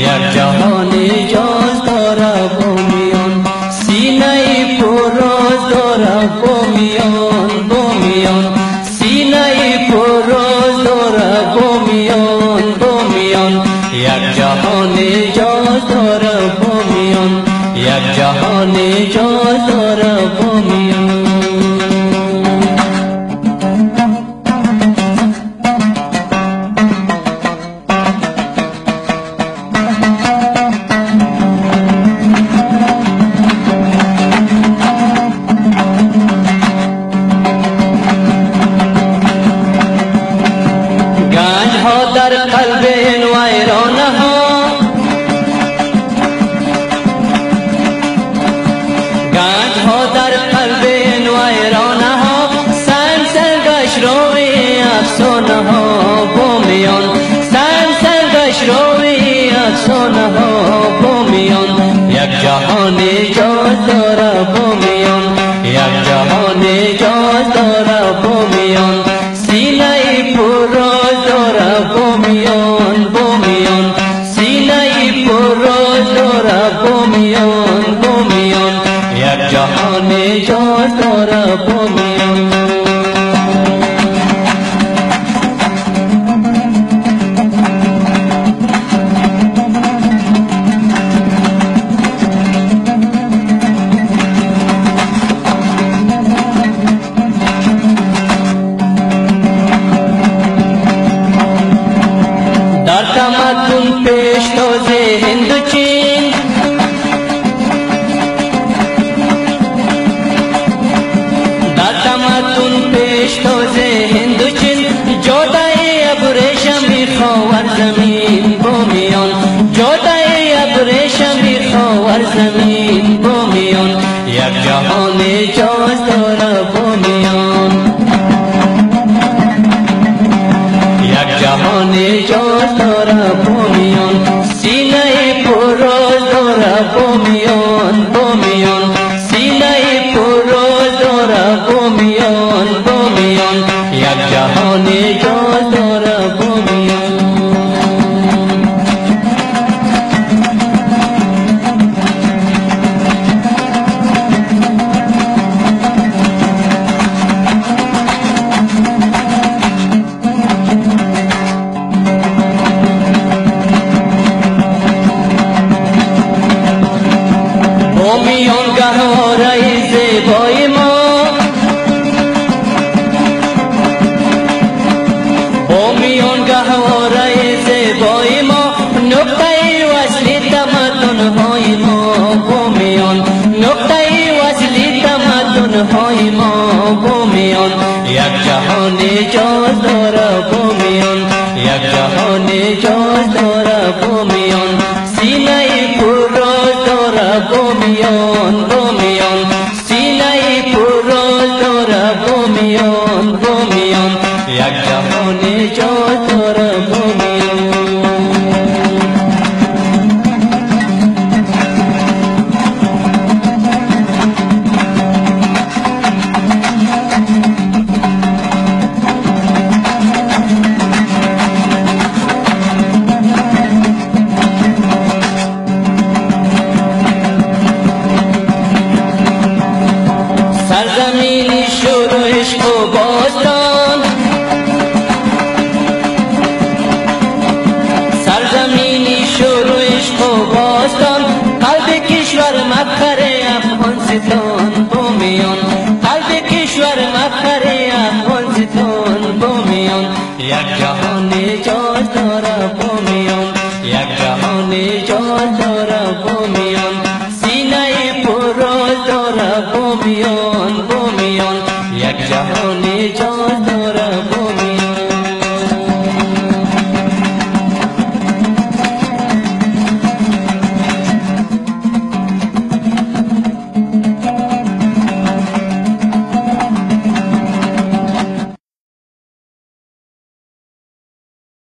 یک جهان جاز داره بومیان سینه پروز داره بومیان بومیان سینه پروز داره بومیان بومیان یک جهان جاز داره بومیان یک جهان جاز داره بومیان در قلب این ویرانه ها گنج ها در قلب این ویرانه ها سنگ سنگش روی افسانه ها بومیان سنگ سنگش روی افسانه ها بومیان یک جهان جاز داره بومیان یک جهان جاز داره بومیان سینه پروز داره بومیان بومیان سینه پروز داره بومیان بومیان یک جهان جاز داره بومیان در تمدن پیشتاز هند و چین در تمدن پیشتاز هند و چین جادهی ابریشمی خاور زمین بومیان جادهی ابریشمی خاور زمین بومیان یک جهان جاز داره بومیان یک جهان جاز داره بومیان سینه پروز داره بومیان بومیان سینه پروز داره بومیان بومیان یک جهان جاز داره بومیان بومیان گهاره زیبای ما بومیان گهاره زیبای ما نقطه وصلی تمدن های ما بومیان نقطه وصلی تمدن های ما بومیان یک جهان جاز داره بومیان یک جهان جاز داره بومیان سینه پروز داره بومیان بومیان سینه پروز داره بومیان بومیان یک جهان جاز داره بومیان سرزمینی شور و عشق و باستان سرزمینی شور و عشق و باستان قلب کشور مفخر افغانستان بومیان قلب کشور مفخر افغانستان بومیان یک جهان جاز داره بومیان یک جهان جاز داره بومیان